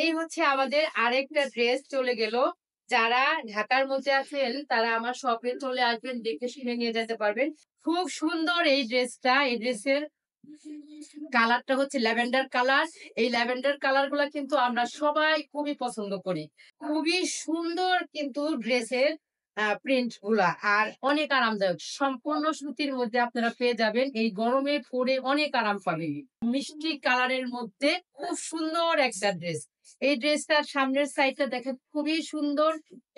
এই হচ্ছে আমাদের আরেকটা ড্রেস চলে গেল। যারা ঢাকার মধ্যে আছেন তারা আমার শপে চলে আসবেন, দেখে শুনে নিয়ে যেতে পারবেন। খুব সুন্দর এই ড্রেসটা। এই ড্রেসের কালারটা হচ্ছে ল্যাভেন্ডার কালার। এই ল্যাভেন্ডার কালার গুলা কিন্তু আমরা সবাই খুবই পছন্দ করি। খুবই সুন্দর কিন্তু ড্রেসের প্রিন্ট গুলা আর অনেক আরামদায়ক। সম্পূর্ণ সুতির মধ্যে আপনারা পেয়ে যাবেন। এই গরমে পরে অনেক আরাম পাবেন। মিষ্টি কালারের মধ্যে খুব সুন্দর একটা ড্রেস। এই ড্রেসটার সামনের সাইডটা দেখেন খুবই সুন্দর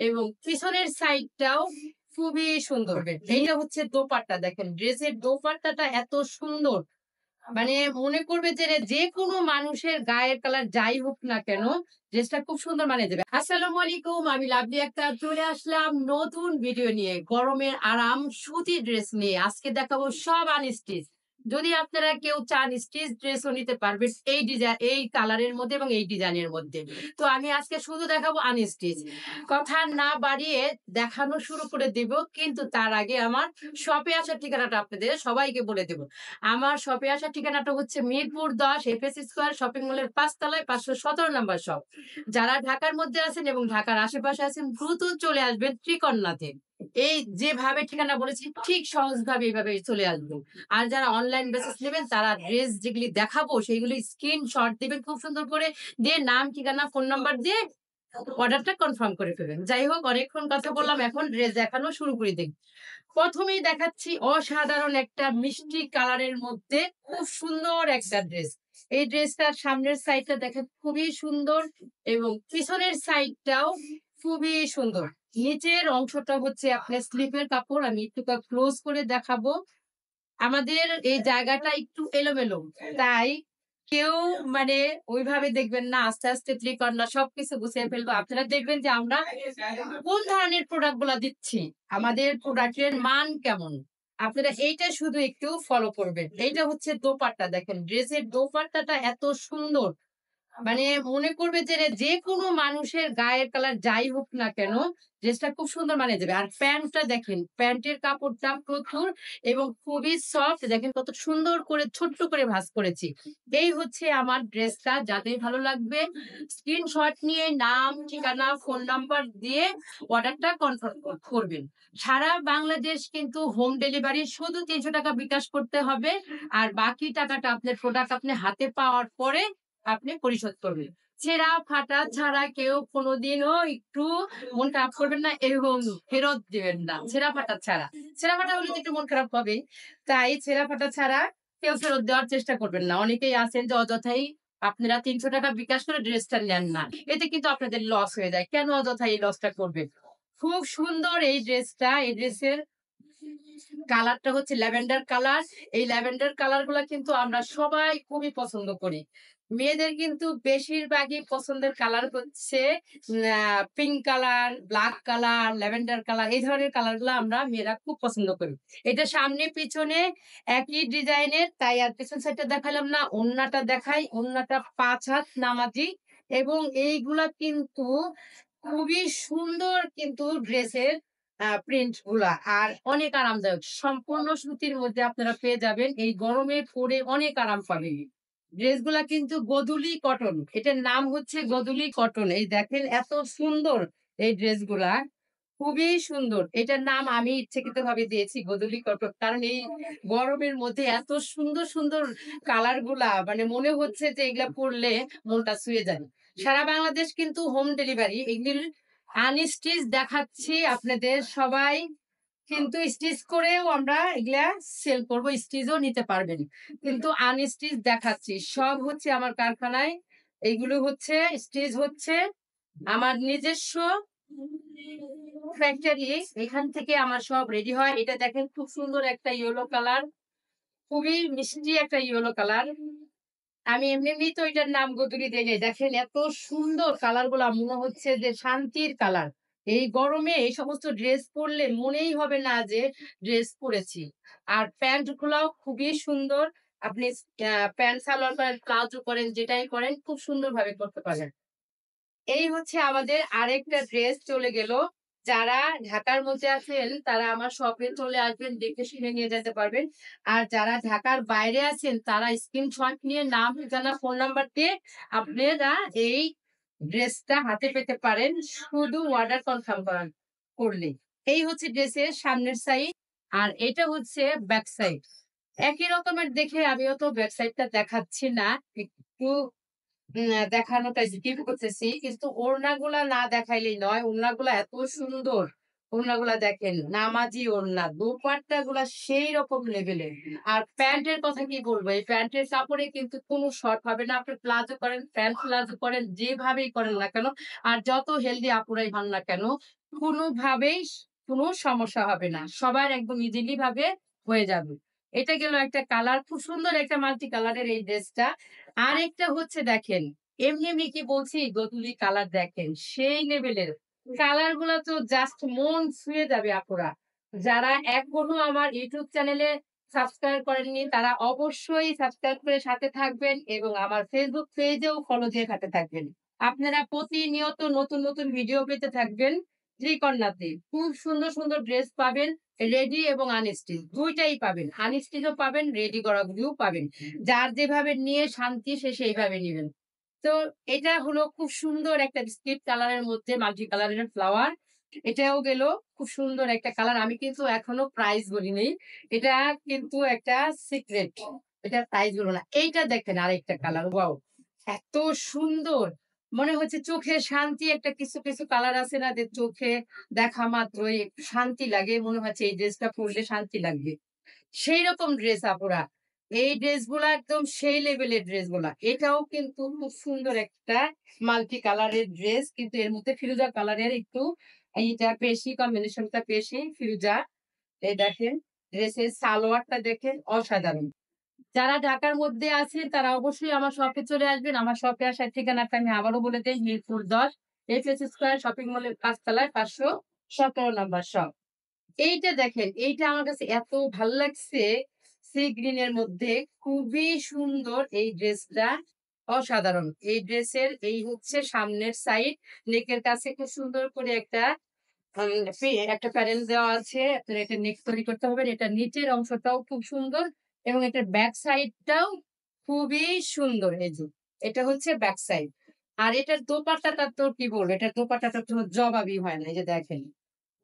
এবং পিছনের সাইডটাও খুবই সুন্দর। এইটা হচ্ছে দোপাট্টা, দেখেন ড্রেসের দোপাট্টাটা এত সুন্দর। মানে মনে করবে যে যেকোনো মানুষের গায়ের কালার যাই হোক না কেন, ড্রেসটা খুব সুন্দর মানিয়ে দেবে। আসসালামু আলাইকুম, আমি লাভলি আক্তার চলে আসলাম নতুন ভিডিও নিয়ে, গরমের আরাম সুতি ড্রেস নিয়ে। আজকে দেখাবো সব আনস্টিচ। যদি আপনারা কেউ চান স্টিচ ড্রেসও নিতে পারবেন এই ডিজাইন, এই কালারের মধ্যে এবং এই ডিজাইনের মধ্যে। তো আমি আজকে শুধু দেখাবো আনস্টিচ। কথা না বাড়িয়ে দেখানো শুরু করে দিব, কিন্তু তার আগে আমার শপে আসার ঠিকানাটা আপনাদের সবাইকে বলে দেব। আমার শপে আসার ঠিকানাটা হচ্ছে মিরপুর ১০ এফএস স্কয়ার শপিং মলের ৫ তলায় ৫১৭ নাম্বার শপ। যারা ঢাকার মধ্যে আছেন এবং ঢাকার আশেপাশে আছেন দ্রুত চলে আসবেন ত্রিকন্যাতে। এই যেভাবে ঠিকানা বলেছি ঠিক সহজভাবে এইভাবে চলে আসবেন। আর যারা অনলাইন বেসিস নেবেন তারা ড্রেস যেগুলি দেখাবো সেগুলি স্ক্রিনশট দিবেন খুব সুন্দর করে, দিয়ে নাম, ঠিকানা, ফোন নাম্বার দিয়ে অর্ডারটা কনফার্ম করে ফেলবেন। যাই হোক, অনেকক্ষণ কথা বললাম, এখন ড্রেস দেখানো শুরু করে দেই। প্রথমেই দেখাচ্ছি অসাধারণ একটা মিষ্টি কালারের মধ্যে খুব সুন্দর একটা ড্রেস। এই ড্রেসটার সামনের সাইডটা দেখেন খুবই সুন্দর এবং পিছনের সাইডটাও খুবই সুন্দর। নিচের অংশটা হচ্ছে আপনার স্লিপের কাপড়। আমি একটু ক্লোজ করে দেখাবো। আমাদের এই জায়গাটা একটু এলোমেলো, তাই কেউ মানে ওইভাবে দেখবেন না। আস্তে আস্তে ত্রিকন্যা সবকিছু গুছিয়ে ফেলবো। আপনারা দেখবেন যে আমরা কোন ধরনের প্রোডাক্ট গুলা দিচ্ছি, আমাদের প্রোডাক্টের মান কেমন। আপনারা এইটা শুধু একটু ফলো করবেন। এইটা হচ্ছে দোপাট্টা, দেখেন ড্রেসের দোপাট্টাটা এত সুন্দর। মানে মনে করবে যে যেকোনো মানুষের গায়ের কালার যাই হোক না কেন, ড্রেসটা খুব সুন্দর মানিয়ে যাবে। আর প্যান্টটা দেখেন, প্যান্টের কাপড়টা প্রচুর এবং খুবই সফট। দেখেন কত সুন্দর করে ছোট্ট করে ভাঁজ করেছি। এই হচ্ছে আমার ড্রেসটা। যাদের ভালো লাগবে স্ক্রিনশট নিয়ে নাম, ঠিকানা, ফোন নাম্বার দিয়ে অর্ডারটা কনফার্ম করবেন। সারা বাংলাদেশ কিন্তু হোম ডেলিভারি, শুধু ৩০০ টাকা বিকাশ করতে হবে। আর বাকি টাকাটা আপনার প্রোডাক্ট আপনি হাতে পাওয়ার পরে আপনি পরিশোধ করবেন। ছেঁড়া ফাটা ছাড়া কেউ কোনোদিনও একটু মন খারাপ করবেন না এবং ফেরত দিবেন না। ছেঁড়া ফাটা ছাড়া। ছেঁড়া ফাটা হলে তো একটু মন খারাপ হবে। তাই ছেঁড়া ফাটা ছাড়া কেউ ফেরত দেওয়ার চেষ্টা করবেন না। অনেকেই আছেন যে অযথাই আপনারা ৩০০ টাকা বিকাশ করে ড্রেসটা নেন না। এতে কিন্তু আপনাদের লস হয়ে যায়। কেন অযথা এই লসটা করবেন? খুব সুন্দর এই ড্রেসটা। এই ড্রেসের কালারটা হচ্ছে ল্যাভেন্ডার কালার। এই ল্যাভেন্ডার কালার গুলা কিন্তু আমরা সবাই খুবই পছন্দ করি। মেয়েদের কিন্তু বেশিরভাগই পছন্দের কালার হচ্ছে pink colour, black colour, lavender colour. এই ধরনের কালার গুলা আমরা মেয়েরা খুব পছন্দ করি। এটা সামনে পিছনে একই ডিজাইনের, তাই আর পেছন সাইডটা দেখালাম না। ওড়নাটা দেখাই। ওড়নাটা ৫ হাত নামাজি এবং এইগুলা কিন্তু খুবই সুন্দর কিন্তু ড্রেসের প্রিন্ট গুলা আর অনেক আরামদায়ক। সম্পূর্ণ সুতির মধ্যে আপনারা পেয়ে যাবেন। এই গরমে পরে অনেক আরাম পাবেন। ড্রেসগুলা কিন্তু গোধূলি কটন। এটার নাম হচ্ছে গোধূলি কটন। এই দেখেন এত সুন্দর এই ড্রেসগুলা। খুবই সুন্দর। এটার নাম আমি ইচ্ছাকৃতভাবে দিয়েছি গোধূলি কটক। কারণ এই গরমের মধ্যে এত সুন্দর, সুন্দর কালার গুলা মানে মনে হচ্ছে যে এগুলা পড়লে মনটা ছুঁয়ে যাবে। সারা বাংলাদেশ কিন্তু হোম ডেলিভারি। এগুলির আনস্টিচ দেখাচ্ছি আপনাদের। সবাই কিন্তু স্টিচ করেও আমরা এগুলা সেল করব। স্টিচও নিতে পারবেন। কিন্তু আনস্টিচ দেখাচ্ছি। সব হচ্ছে আমার কারখানায়। এইগুলো হচ্ছে স্টিচ হচ্ছে আমার নিজস্ব ফ্যাক্টরি। এখান থেকে আমার সব রেডি হয়। এটা দেখেন খুব সুন্দর একটা ইয়েলো কালার। খুবই মিষ্টি একটা ইয়েলো কালার। আমি এমনি তো এটার নাম গোধূলি দেই নাই। দেখেন এত সুন্দর কালার গুলা, মনে হচ্ছে যে শান্তির কালার। এই গরমে এই সমস্ত ড্রেস পরলে মনেই হবে না যে ড্রেস পরেছি। আর প্যান্ট গুলাও খুবই সুন্দর। আপনি প্যান্ট সালোয়ার করেন, প্লাজো করেন, যেটাই করেন খুব সুন্দর ভাবে করতে পারেন। এই হচ্ছে আমাদের আরেকটা ড্রেস চলে গেল। যারা ঢাকার মধ্যে আছেন তারা আমার শপে চলে আসবেন, দেখে শুনে নিয়ে যেতে পারবেন। আর যারা ঢাকার বাইরে আছেন তারা স্ক্রিনশট নিয়ে নাম, ঠিকানা, ফোন নাম্বার দিয়ে আপনারা এই ড্রেসটা হাতে পেতে পারেন শুধু অর্ডার কনফার্ম করলেই। এই হচ্ছে ড্রেসের সামনের সাইড আর এটা হচ্ছে ব্যাক সাইড। একই রকমের দেখে আমিও তো ব্যাক সাইডটা দেখাচ্ছি না। একটু দেখানোটা স্কিপ করতেছি। কিন্তু ওড়নাগুলা না দেখাইলেই নয়। ওড়নাগুলা এত সুন্দর। ওড়নাগুলা দেখেন নামাজি ওড়না। দোপাট্টাগুলা সেই রকম লেভেলের। আর প্যান্টের কথা কি বলবো? এই প্যান্টের কাপড়ে কিন্তু কোনো শর্ট হবে না। আপনি প্লাজো করেন, প্যান্ট প্লাজো করেন, যেভাবেই করেন না কেন, আর যত হেলদি আপুরাই হন না কেন, কোনোভাবেই কোনো সমস্যা হবে না। সবার একদম ইজিলি ভাবে হয়ে যাবে। এটা গেল একটা কালার। খুব সুন্দর একটা মাল্টি কালারের এই ড্রেসটা। আরেকটা হচ্ছে দেখেন, এমনি কি বলছি গোধূলি কালার দেখেন সেই লেভেলের। কালার গুলা তো জাস্ট মন ছুঁয়ে যাবে আপুরা। যারা এখনো আমার ইউটিউব চ্যানেলে সাবস্ক্রাইব করেননি তারা অবশ্যই সাবস্ক্রাইব করে সাথে থাকবেন এবং আমার ফেসবুক পেজেও ফলো দিয়ে সাথে থাকবেন। আপনারা প্রতিনিয়ত নতুন ভিডিও পেতে থাকবেন। ত্রিকন্যাতে খুব সুন্দর ড্রেস পাবেন। রেডি এবং আনস্টিচ ২ টাই পাবেন। আনস্টিচও পাবেন, রেডি করাগুলোও পাবেন। যার যেভাবে নিয়ে শান্তি সে সেইভাবে নিবেন। তো এটা হলো খুব সুন্দর একটা বিস্কিট কালারের মধ্যে মাল্টি কালারের ফ্লাওয়ার। এটাও গেল খুব সুন্দর একটা কালার। আমি কিন্তু এখনো প্রাইস বলি নাই। এটা কিন্তু একটা সিক্রেট। এটার প্রাইস বলব না। এইটা দেখেন আরেকটা কালার। ওয়াও! এত সুন্দর! মনে হচ্ছে চোখে শান্তি একটা কিছু কালার আছে না যে চোখে দেখা মাত্রই শান্তি লাগে। মনে হচ্ছে এই ড্রেসটা পড়লে শান্তি লাগবে। সেইরকম ড্রেস আপুরা। এই ড্রেসগুলা একদম সেই লেভেলের ড্রেসগুলা। এটাও কিন্তু খুব সুন্দর একটা মাল্টি কালারের ড্রেস। কিন্তু এর মধ্যে ফিরোজা কালারের একটু এইটা বেশি কম্বিনেশনটা বেশি ফিরোজা। এই দেখেন ড্রেসের সালোয়ারটা দেখেন অসাধারণ। যারা ঢাকার মধ্যে আছেন তারা অবশ্যই আমার শপে চলে আসবেন। আমার শপে আসার ঠিকানাটা আমি আবারও বলে দেই মিরপুর ১০ এফএস স্কয়ার শপিং মলের ৫ তলায় ৫১৭ নাম্বার শপ। এইটা দেখেন, এইটা আমার কাছে এত ভাল লাগছে। সি গ্রিন এর মধ্যে খুবই সুন্দর এই ড্রেসটা। অসাধারণ! এই ড্রেসের এই হচ্ছে সামনের সাইড। নেকের কাছে খুব সুন্দর করে একটা একটা প্যানেল দেওয়া আছে। আপনার এটা নেক তৈরি করতে হবে। এটার নিচের অংশটাও খুব সুন্দর এবং এটার ব্যাক সাইডটাও খুবই সুন্দর। এই যে, এটা হচ্ছে ব্যাক সাইড। আর এটার দোপাট্টাটা তো কি বলবো? এটার দোপাট্টাটা তো জবাবই হয় না। এই যে দেখেন।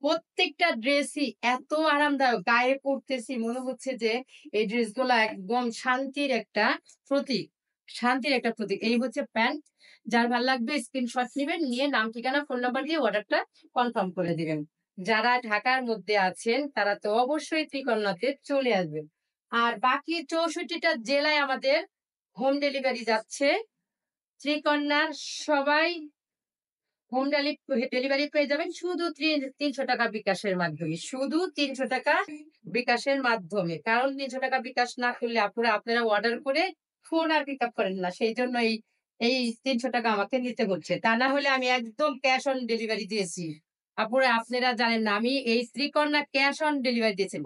প্রত্যেকটা ড্রেসই এত আরামদায়ক। গায়ে পড়তেছি মনে হচ্ছে যে এই ড্রেসগুলা একদম শান্তির একটা প্রতীক। শান্তির একটা প্রতীক। এই হচ্ছে প্যান্ট। যার ভাল লাগবে স্ক্রিনশট নিবেন। নিয়ে নাম, ঠিকানা, ফোন নাম্বার দিয়ে অর্ডারটা কনফার্ম করে দিবেন। যারা ঢাকার মধ্যে আছেন তারা তো অবশ্যই ত্রিকর্ণাতে চলে আসবেন। আর বাকি ৬৪ টা জেলায় আমাদের হোম ডেলিভারি যাচ্ছে। ত্রিকন্যার সবাই হোম ডেলিভারি পেয়ে যাবেন শুধু ৳৩০০ বিকাশের মাধ্যমে। শুধু ৳৩০০ বিকাশের মাধ্যমে। কারণ ৳৩০০ বিকাশ না করলে আপনারা অর্ডার করে ফোন আর পিক আপ করেন না। সেইজন্য এই ৳৩০০ আমাকে নিতে হচ্ছে। তা না হলে আমি একদম ক্যাশ অন ডেলিভারি দিয়েছি। আপনারা জানেন না আমি এই শ্রীকন্যা ক্যাশ অন ডেলিভারি দিয়েছি।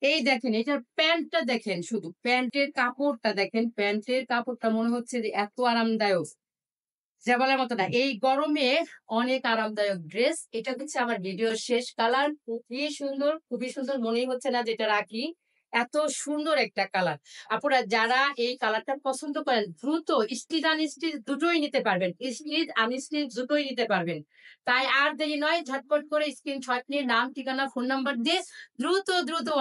এই দেখেন এটার প্যান্টটা দেখেন শুধু। প্যান্টের কাপড়টা দেখেন। প্যান্টের কাপড়টা মনে হচ্ছে যে এত আরামদায়ক। যা বলার মতো না। এই গরমে অনেক আরামদায়ক ড্রেস। এটা হচ্ছে আমার ভিডিওর শেষ কালার। খুবই সুন্দর মনেই হচ্ছে না যে এটা রাখি। এত সুন্দর একটা কালার। আপুরা যারা এই কালারটা পছন্দ করেন দ্রুত স্টিচ আনস্টিচ দুটোই নিতে পারবেন। স্টিচ আনস্টিচ দুটোই নিতে পারবেন। তাই আর দেরি নয় ঝটপট করে স্ক্রিনশট নিয়ে নাম, ঠিকানা, ফোন নাম্বার দিয়ে দ্রুত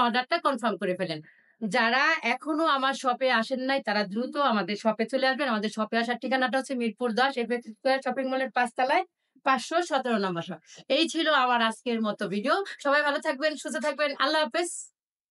অর্ডারটা কনফার্ম করে ফেলেন। যারা এখনো আমার শপে আসেন নাই তারা দ্রুত আমাদের শপে চলে আসবেন। আমাদের শপে আসার ঠিকানাটা হচ্ছে মিরপুর ১০ এফএস স্কয়ার শপিং মলের ৫ তলায় ৫১৭ নম্বর শপ। এই ছিল আমার আজকের মতো ভিডিও। সবাই ভালো থাকবেন, সুস্থ থাকবেন। আল্লাহ হাফেজ।